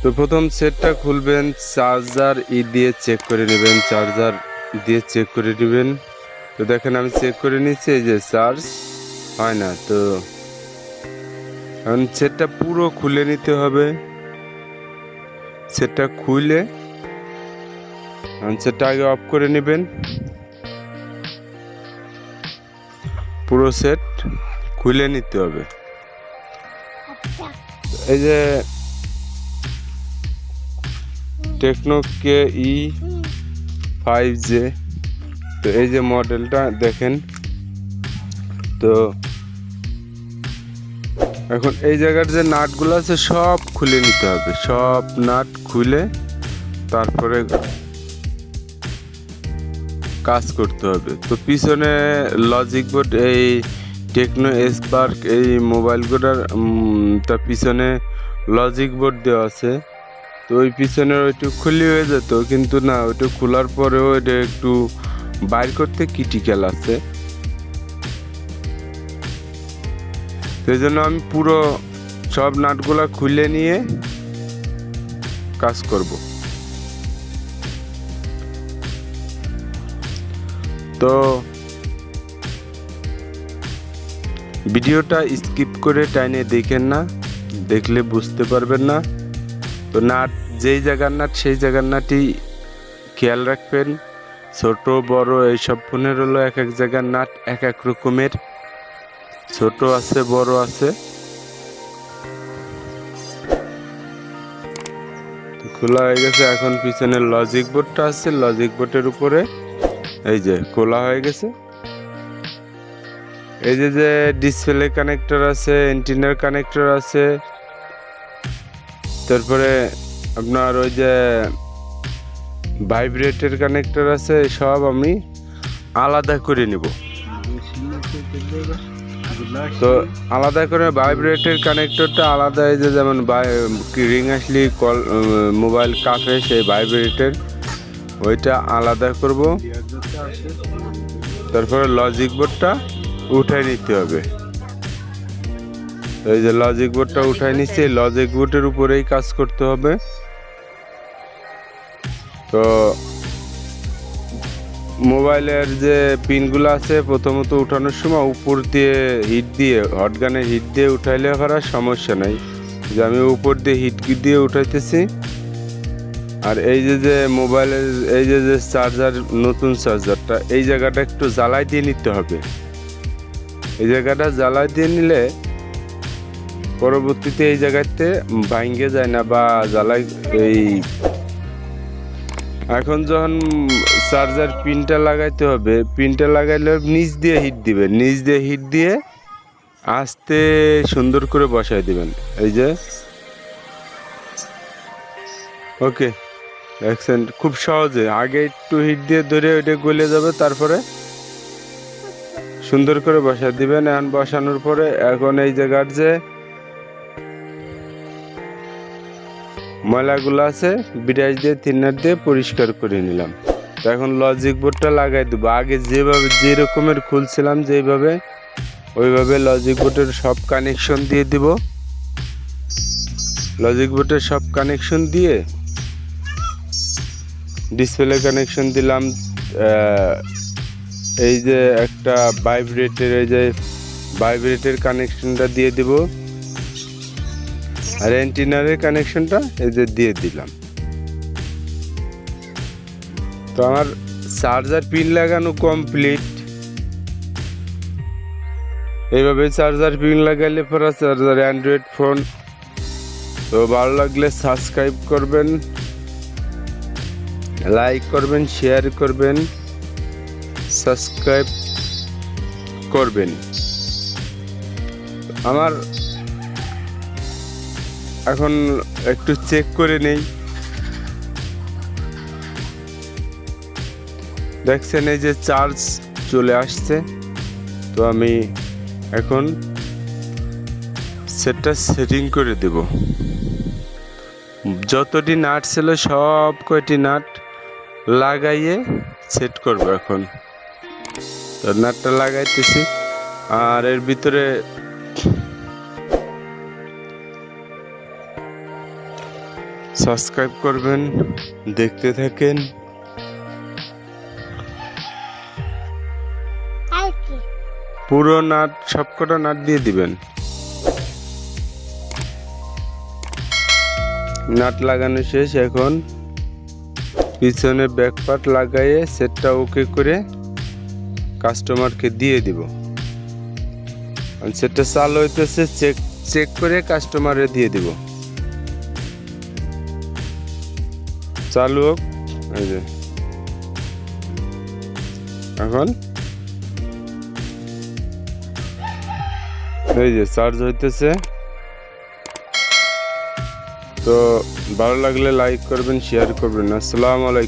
তো প্রথম সেটটা খুলবেন, চার্জার দিয়ে চেক করে নেবেন, চার্জার দিয়ে চেক করে নেবেন। তো দেখেন আমি চেক করে নিচ্ছি, এই যে চার্জ হয় না। তো এখন সেটটা পুরো খুলে নিতে হবে। সেটটা খুলে সেটটা আগে অফ করে নেবেন। পুরো সেট খুলে নিতে হবে। এই যে টেকনো KE5J, তো এই যে মডেলটা দেখেন। তো এখন এই জায়গার যে নাটগুলো আছে সব খুলে নিতে হবে, সব নাট খুলে তারপরে কাজ করতে হবে। তো পিছনে লজিক বোর্ড, এই টেকনো স্পার্ক এই মোবাইলগুলোর তার পিছনে লজিক বোর্ড দেওয়া আছে। তো ওই পিছনের ওইটু খুলি হয়ে যেত, কিন্তু না, ওইটা খোলার পরেও এটা একটু বাইর করতে ক্রিটিক্যাল আছে। সেই জন্য আমি পুরো সব নাটগুলা খুলে নিয়ে কাজ করব। তো ভিডিওটা স্কিপ করে টাইনে দেখেন না, দেখলে বুঝতে পারবেন না। তো নাট যেই জায়গার নাট সেই জায়গার নাটই খেয়াল রাখবেন। ছোট বড় এইসব ফোনের হলো এক এক জায়গার নাট এক এক রকমের, ছোট আছে বড় আছে। খোলা হয়ে গেছে। এখন পিছনের লজিক বোর্ডটা আছে, লজিক বোর্ডের উপরে এই যে খোলা হয়ে গেছে। এই যে যে ডিসপ্লে কানেক্টর আছে, এন্টিনার কানেক্টর আছে, তারপরে আপনার ওই যে ভাইব্রেটের কানেক্টর আছে, সব আমি আলাদা করে নিব। তো আলাদা করে ভাইব্রেটের কানেক্টরটা আলাদা, এই যে যেমন রিং আসলি কল মোবাইল কাফে সেই ভাইব্রেটের ওইটা আলাদা করব। তারপরে লজিক বোর্ডটা উঠাই নিতে হবে। এই যে লজিক বোর্ডটা উঠাই নিচ্ছে, লজিক বোর্ডের উপরেই কাজ করতে হবে। তো মোবাইলের যে পিনগুলো আছে প্রথমত উঠানোর সময় উপর দিয়ে হিট দিয়ে, হটগানের হিট দিয়ে উঠাইলে করার সমস্যা নাই। যে আমি উপর দিয়ে হিট দিয়ে উঠাইতেছি। আর এই যে যে মোবাইলের এই যে যে চার্জার, নতুন চার্জারটা, এই জায়গাটা একটু জ্বালাই দিয়ে নিতে হবে। এই জায়গাটা জ্বালাই দিয়ে নিলে পরবর্তীতে এই জায়গাতে ভাঙ্গে যায় না বা জ্বালাই। এই এখন যখন চার্জার পিনটা লাগাইতে হবে, পিনটা লাগাইলে নিচ দিয়ে হিট দিবেন, নিচ দিয়ে হিট দিয়ে আস্তে সুন্দর করে বসাই দিবেন। এই যে ওকে, দেখছেন খুব সহজে। আগে একটু হিট দিয়ে ধরে ওইটা গলে যাবে, তারপরে সুন্দর করে বসাই দিবেন। এখন বসানোর পরে এখন এই জায়গার যে ময়লাগুলো আছে ব্রাশ দিয়ে থিনার দিয়ে পরিষ্কার করে নিলাম। তো এখন লজিক বোর্ডটা লাগাই দেবো। আগে যেভাবে যে রকমের খুলছিলাম যেভাবে, ওইভাবে লজিক বোর্ডের সব কানেকশন দিয়ে দিব। লজিক বোর্ডের সব কানেকশন দিয়ে ডিসপ্লে কানেকশন দিলাম। এই যে একটা ভাইব্রেটের, এই যে ভাইব্রেটের কানেকশনটা দিয়ে দিব। আর এন্টিনারের কানেকশনটা এই যে দিয়ে দিলাম। তো আমার চার্জার পিন লাগানো কমপ্লিট। এইভাবে চার্জার পিন লাগাইলে পরে চার্জার অ্যান্ড্রয়েড ফোন। তো ভালো লাগলে সাবস্ক্রাইব করবেন, লাইক করবেন, শেয়ার করবেন, সাবস্ক্রাইব করবেন। আমার এখন একটু চেক করে নেই। দেখছেন এই যে চার্জ চলে আসছে। তো আমি এখন সেটটা সেটিং করে দেব। যতটি নাট ছিল সব কয়টি নাট লাগাইয়ে সেট করব এখন। তো নাটটা লাগাইতেছি। আর এর ভিতরে সাবস্ক্রাইব করবেন, দেখতে থাকেন। পুরো নাট সবকটা নাট দিয়ে দিবেন। নাট লাগানো শেষ। এখন পিছনে ব্যাক পার্ট লাগাইয়ে সেটটা ওকে করে কাস্টমারকে দিয়ে দিব। সেটটা চালু হইতেছে, চেক করে কাস্টমারে দিয়ে দিব। চালু হোক। এই যে এখন এই যে চার্জ হইতেছে। তো ভালো লাগলে লাইক করবেন, শেয়ার করবেন। আসসালামু আলাইকুম।